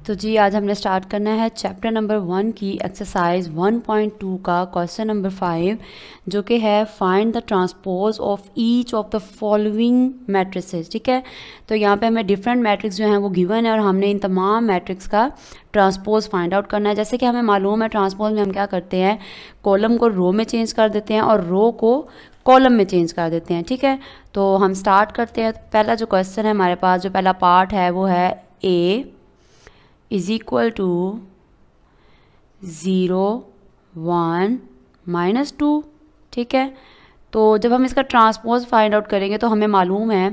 तो जी आज हमने स्टार्ट करना है चैप्टर नंबर 1 की एक्सरसाइज 1.2 का क्वेश्चन नंबर 5 जो कि है find the transpose of each of the following matrices. ठीक है, तो यहाँ पे हमें डिफरेंट मैट्रिक्स जो हैं वो गिवन है और हमने इन तमाम मैट्रिक्स का ट्रांसपोज फाइंड आउट करना है। जैसे कि हमें मालूम है ट्रांसपोज में हम क्या करते हैं, कॉलम को रो में चेंज कर देते हैं और रो को कॉलम में चेंज कर देते हैं। ठीक है, तो हम स्टार्ट करते हैं। पहला जो क्वेश्चन है हमारे पास, जो पहला पार्ट है वो है ए इज़ इक्वल टू 0 1 -2। ठीक है, तो जब हम इसका ट्रांसपोज फाइंड आउट करेंगे तो हमें मालूम है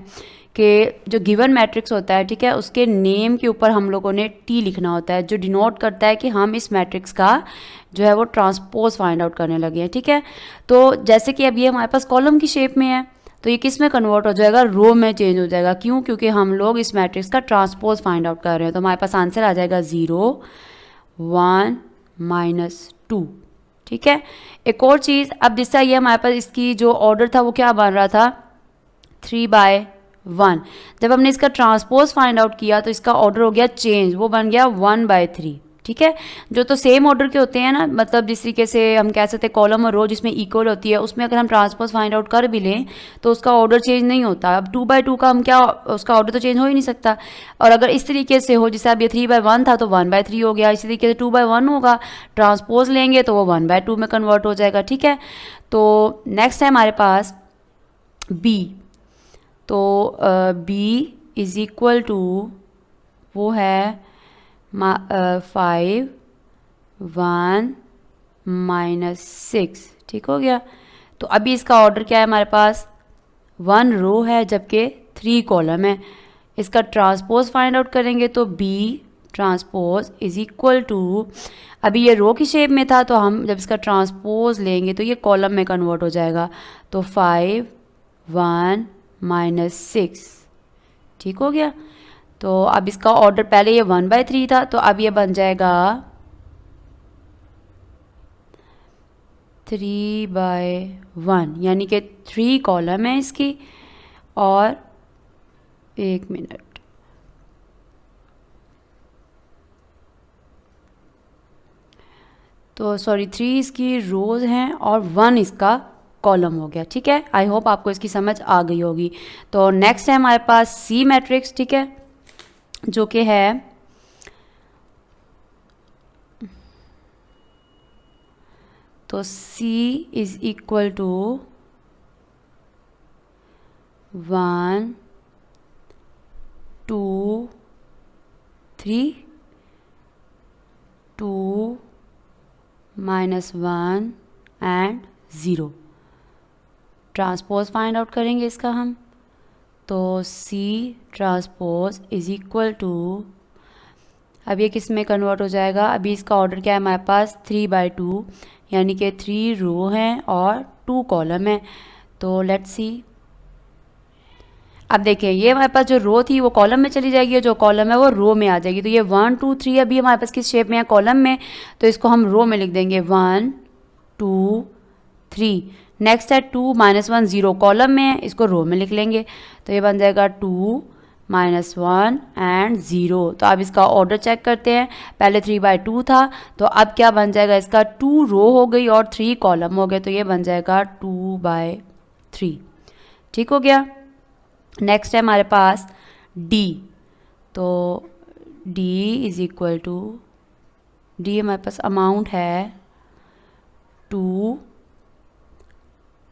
कि जो गिवन मैट्रिक्स होता है, ठीक है, उसके नेम के ऊपर हम लोगों ने टी लिखना होता है जो डिनोट करता है कि हम इस मैट्रिक्स का जो है वो ट्रांसपोज फाइंड आउट करने लगे हैं। ठीक है, तो जैसे कि अब ये हमारे पास कॉलम की शेप में है तो ये किस में कन्वर्ट हो जाएगा, रो में चेंज हो जाएगा। क्यों? क्योंकि हम लोग इस मैट्रिक्स का ट्रांसपोज फाइंड आउट कर रहे हैं। तो हमारे पास आंसर आ जाएगा 0 1 -2। ठीक है, एक और चीज़, अब जिससे ये हमारे पास इसकी जो ऑर्डर था वो क्या बन रहा था, 3/1। जब हमने इसका ट्रांसपोज फाइंड आउट किया तो इसका ऑर्डर हो गया चेंज, वो बन गया 1/3। ठीक है, जो तो सेम ऑर्डर के होते हैं ना, मतलब जिस तरीके से हम कह सकते हैं कॉलम और रो जिसमें इक्वल होती है उसमें अगर हम ट्रांसपोज फाइंड आउट कर भी लें तो उसका ऑर्डर चेंज नहीं होता। अब 2/2 का हम क्या, उसका ऑर्डर तो चेंज हो ही नहीं सकता। और अगर इस तरीके से हो, जैसे अब ये 3/1 था तो 1/3 हो गया, इसी तरीके से 2/1 होगा, ट्रांसपोज लेंगे तो वो 1/2 में कन्वर्ट हो जाएगा। ठीक है, तो नेक्स्ट है हमारे पास बी। तो बी इज़ इक्वल टू वो है 5 1 -6। ठीक हो गया, तो अभी इसका ऑर्डर क्या है हमारे पास, 1 रो है जबकि 3 कॉलम है। इसका ट्रांसपोज फाइंड आउट करेंगे तो B transpose is equal to, अभी ये रो की शेप में था तो हम जब इसका ट्रांसपोज लेंगे तो ये कॉलम में कन्वर्ट हो जाएगा। तो 5 1 -6। ठीक हो गया, तो अब इसका ऑर्डर, पहले ये 1/3 था तो अब ये बन जाएगा 3/1, यानी कि 3 कॉलम है इसकी। और एक मिनट, तो सॉरी 3 इसकी रोज हैं और 1 इसका कॉलम हो गया। ठीक है, आई होप आपको इसकी समझ आ गई होगी। तो नेक्स्ट है हमारे पास सी मैट्रिक्स। ठीक है, जो कि है तो C is equal to 1 2 3 2 -1 and 0। Transpose find out करेंगे इसका हम, तो C transpose is equal to, अब ये किस में कन्वर्ट हो जाएगा, अभी इसका ऑर्डर क्या है हमारे पास 3/2, यानी कि 3 रो हैं और 2 कॉलम है। तो लेट्स सी, अब देखिए ये हमारे पास जो रो थी वो कॉलम में चली जाएगी और जो कॉलम है वो रो में आ जाएगी। तो ये 1 2 3 अभी हमारे पास किस शेप में है, कॉलम में, तो इसको हम रो में लिख देंगे 1 2 3। नेक्स्ट है 2 -1 0, कॉलम में है, इसको रो में लिख लेंगे। तो ये बन जाएगा 2 -1 एंड 0। तो अब इसका ऑर्डर चेक करते हैं, पहले 3/2 था तो अब क्या बन जाएगा, इसका 2 रो हो गई और 3 कॉलम हो गए, तो ये बन जाएगा 2/3। ठीक हो गया, नेक्स्ट है हमारे पास डी। तो D is equal to, D हमारे पास अमाउंट है 2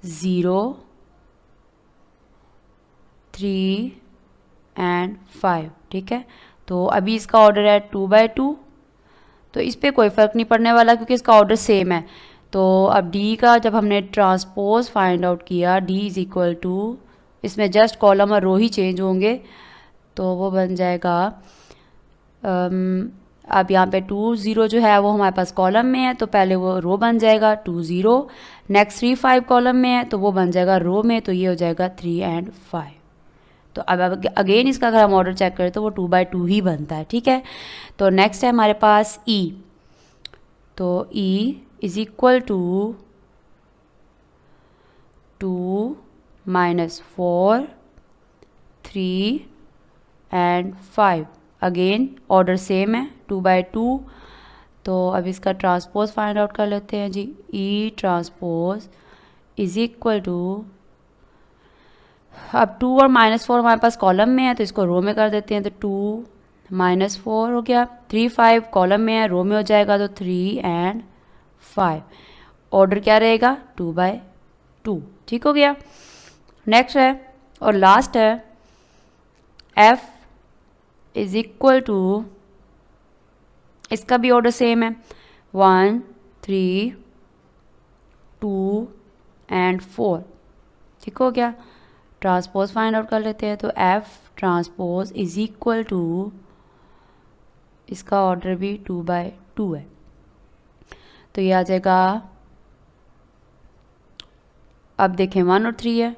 0 3 एंड 5। ठीक है, तो अभी इसका ऑर्डर है 2/2, तो इस पर कोई फ़र्क नहीं पड़ने वाला क्योंकि इसका ऑर्डर सेम है। तो अब डी का जब हमने ट्रांसपोज फाइंड आउट किया, डी इज़ इक्वल टू, इसमें जस्ट कॉलम और रो ही चेंज होंगे, तो वो बन जाएगा अब यहाँ पे 2 0 जो है वो हमारे पास कॉलम में है तो पहले वो रो बन जाएगा 2 0, नेक्स्ट 3 5 कॉलम में है तो वो बन जाएगा रो में, तो ये हो जाएगा 3 एंड 5। तो अब अगेन इसका अगर हम ऑर्डर चेक करें तो वो 2/2 ही बनता है। ठीक है, तो नेक्स्ट है हमारे पास ई। तो E is equal to 2 -4 3 and 5। Again order same है 2/2। तो अब इसका ट्रांसपोज फाइंड आउट कर लेते हैं जी। ई ट्रांसपोज इज इक्वल टू, अब 2 और -4 हमारे पास कॉलम में है तो इसको रो में कर देते हैं, तो 2 -4 हो गया। 3 5 कॉलम में है, रो में हो जाएगा तो 3 एंड 5। ऑर्डर क्या रहेगा 2/2। ठीक हो गया। नेक्स्ट है और लास्ट है f इज इक्वल टू, इसका भी ऑर्डर सेम है 1 3 2 एंड 4। ठीक हो गया। ट्रांसपोज फाइंड आउट कर लेते हैं, तो f transpose is equal to, इसका ऑर्डर भी 2/2 है, तो ये आ जाएगा। अब देखें 1 और 3 है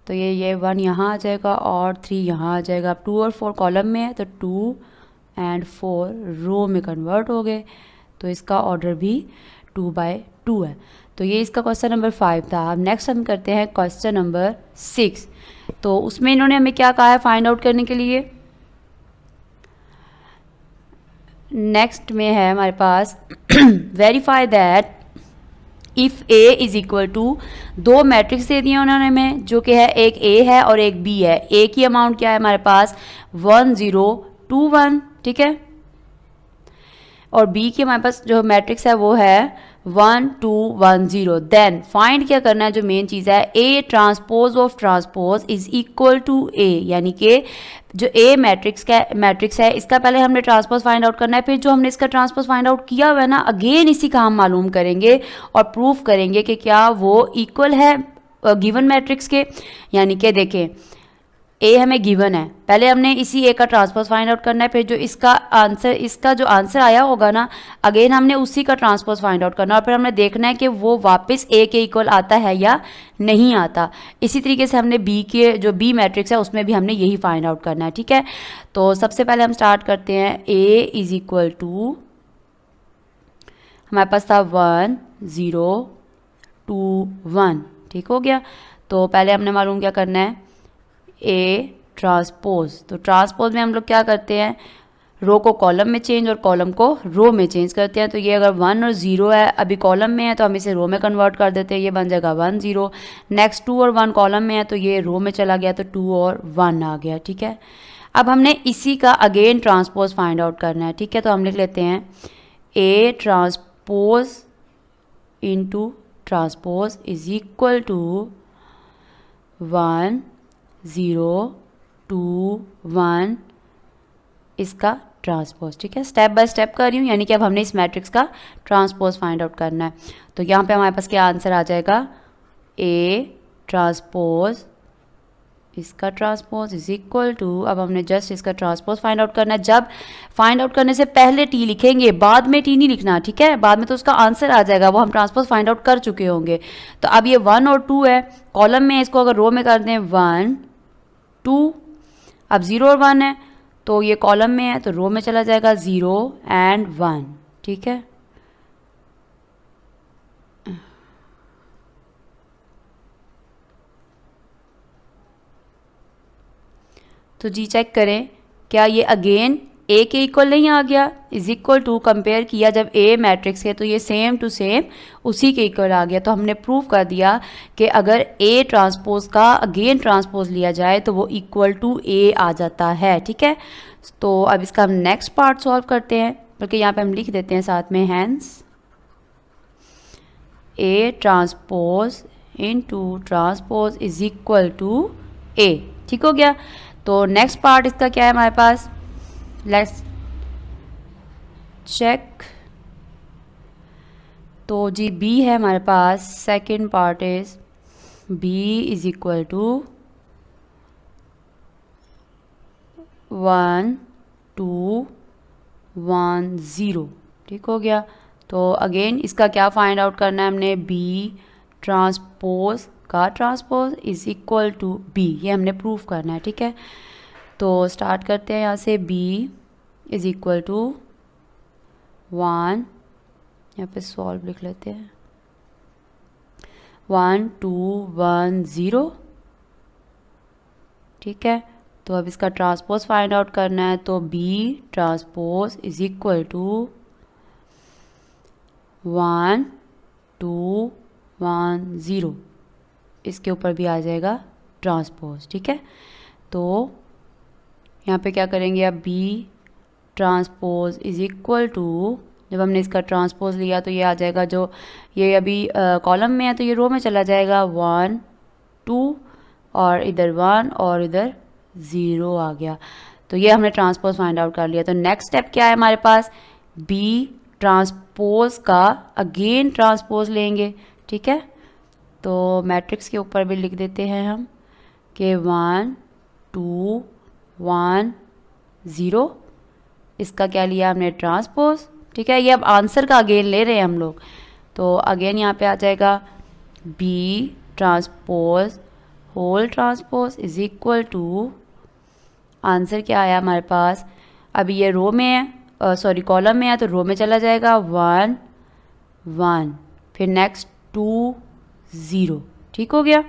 तो ये 1 यहाँ आ जाएगा और 3 यहाँ आ जाएगा। अब 2 और 4 कॉलम में है तो 2 एंड 4 रो में कन्वर्ट हो गए, तो इसका ऑर्डर भी 2/2 है। तो ये इसका क्वेश्चन नंबर 5 था। अब नेक्स्ट हम करते हैं क्वेश्चन नंबर 6। तो उसमें इन्होंने हमें क्या कहा है फाइंड आउट करने के लिए। नेक्स्ट में है हमारे पास verify that if A is equal to, दो मैट्रिक्स दे दिए उन्होंने हमें, जो कि है एक ए है और एक बी है। ए की अमाउंट क्या है हमारे पास 1 0 2 1, ठीक है, और बी की हमारे पास जो मैट्रिक्स है वो है 1 2 1 0। देन फाइंड क्या करना है, जो मेन चीज़ है, A transpose of transpose is equal to A, यानी कि जो ए मैट्रिक्स है इसका पहले हमने ट्रांसपोज फाइंड आउट करना है, फिर जो हमने इसका ट्रांसपोज फाइंड आउट किया हुआ है ना, अगेन इसी का हम मालूम करेंगे और प्रूफ करेंगे कि क्या वो इक्वल है गिवन मैट्रिक्स के। यानी कि देखें ए हमें गिवन है, पहले हमने इसी ए का ट्रांसपोज फाइंड आउट करना है, फिर जो इसका जो आंसर आया होगा ना, अगेन हमने उसी का ट्रांसपोज फाइंड आउट करना और फिर हमने देखना है कि वो वापस ए के इक्वल आता है या नहीं आता। इसी तरीके से हमने बी के जो बी मैट्रिक्स है उसमें भी हमने यही फाइंड आउट करना है। ठीक है, तो सबसे पहले हम स्टार्ट करते हैं। ए इज इक्वल टू, हमारे पास था 1 0 2 1, ठीक हो गया। तो पहले हमने मालूम क्या करना है, ए ट्रांसपोज। तो ट्रांसपोज में हम लोग क्या करते हैं, रो को कॉलम में चेंज और कॉलम को रो में चेंज करते हैं। तो ये अगर 1 और 0 है, अभी कॉलम में है तो हम इसे रो में कन्वर्ट कर देते हैं, ये बन जाएगा 1 0। नेक्स्ट 2 और 1 कॉलम में है तो ये रो में चला गया तो 2 और 1 आ गया। ठीक है, अब हमने इसी का अगेन ट्रांसपोज फाइंड आउट करना है। ठीक है, तो हम लिख लेते हैं A transpose into transpose is equal to 1 0 2 1 इसका ट्रांसपोज। ठीक है, स्टेप बाय स्टेप कर रही हूँ, यानी कि अब हमने इस मैट्रिक्स का ट्रांसपोज फाइंड आउट करना है। तो यहाँ पे हमारे पास क्या आंसर आ जाएगा, ए ट्रांसपोज इसका ट्रांसपोज इज इक्वल टू, अब हमने जस्ट इसका ट्रांसपोज फाइंड आउट करना है। जब फाइंड आउट करने से पहले टी लिखेंगे, बाद में टी नहीं लिखना। ठीक है, बाद में तो उसका आंसर आ जाएगा, वो हम ट्रांसपोज फाइंड आउट कर चुके होंगे। तो अब ये 1 और 2 है कॉलम में, इसको अगर रो में कर दें 1 2, अब 0 और 1 है तो ये कॉलम में है तो रो में चला जाएगा 0 एंड 1। ठीक है, तो जी चेक करें क्या ये अगेन ए के इक्वल नहीं आ गया, इज इक्वल टू कंपेयर किया जब ए मैट्रिक्स है तो ये सेम टू सेम उसी के इक्वल आ गया। तो हमने प्रूव कर दिया कि अगर ए ट्रांसपोज का अगेन ट्रांसपोज लिया जाए तो वो इक्वल टू ए आ जाता है। ठीक है, तो अब इसका हम नेक्स्ट पार्ट सॉल्व करते हैं, बल्कि यहाँ पे हम लिख देते हैं साथ में, hence A transpose into transpose is equal to A. ठीक हो गया। तो नेक्स्ट पार्ट इसका क्या है हमारे पास, लेट्स चेक। तो जी बी है हमारे पास, second part is B is equal to 1 2 1 0। ठीक हो गया। तो अगेन इसका क्या फाइंड आउट करना है हमने, बी ट्रांसपोज का transpose is equal to B, ये हमने प्रूफ करना है। ठीक है, तो स्टार्ट करते हैं यहाँ से, बी इज इक्वल टू 1, यहाँ पे सॉल्व लिख लेते हैं, 1 2 1 0। ठीक है, तो अब इसका ट्रांसपोज फाइंड आउट करना है, तो B transpose is equal to 1 2 1 0, इसके ऊपर भी आ जाएगा ट्रांसपोज, ठीक है। तो यहाँ पे क्या करेंगे, अब B transpose is equal to, जब हमने इसका ट्रांसपोज लिया तो ये आ जाएगा, जो ये अभी कॉलम में है तो ये रो में चला जाएगा, 1 2 और इधर 1 और इधर 0 आ गया। तो ये हमने ट्रांसपोज फाइंड आउट कर लिया। तो नेक्स्ट स्टेप क्या है हमारे पास, बी ट्रांसपोज का अगेन ट्रांसपोज लेंगे, ठीक है। तो मैट्रिक्स के ऊपर भी लिख देते हैं हम कि 1 2 1 0, इसका क्या लिया हमने, ट्रांसपोज, ठीक है। ये अब आंसर का अगेन ले रहे हैं हम लोग, तो अगेन यहाँ पे आ जाएगा B transpose whole transpose is equal to, answer क्या आया हमारे पास, अभी ये रो में है, सॉरी कॉलम में है तो रो में चला जाएगा, 1 1, फिर नेक्स्ट 2 0, ठीक हो गया।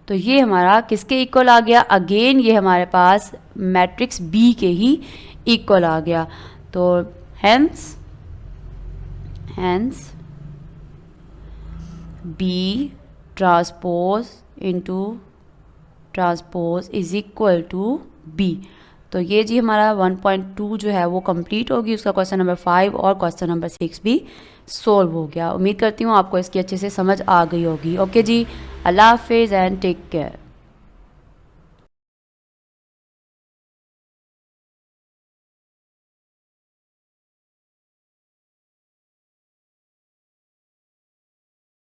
तो ये हमारा किसके इक्वल आ गया, अगेन ये हमारे पास मैट्रिक्स बी के ही इक्वल आ गया। तो hence B transpose into transpose is equal to B. तो ये जी हमारा 1.2 जो है वो कंप्लीट होगी, उसका क्वेश्चन नंबर 5 और क्वेश्चन नंबर 6 भी सोल्व हो गया। उम्मीद करती हूँ आपको इसकी अच्छे से समझ आ गई होगी। ओके जी, अल्लाह हाफिज़ एंड टेक केयर।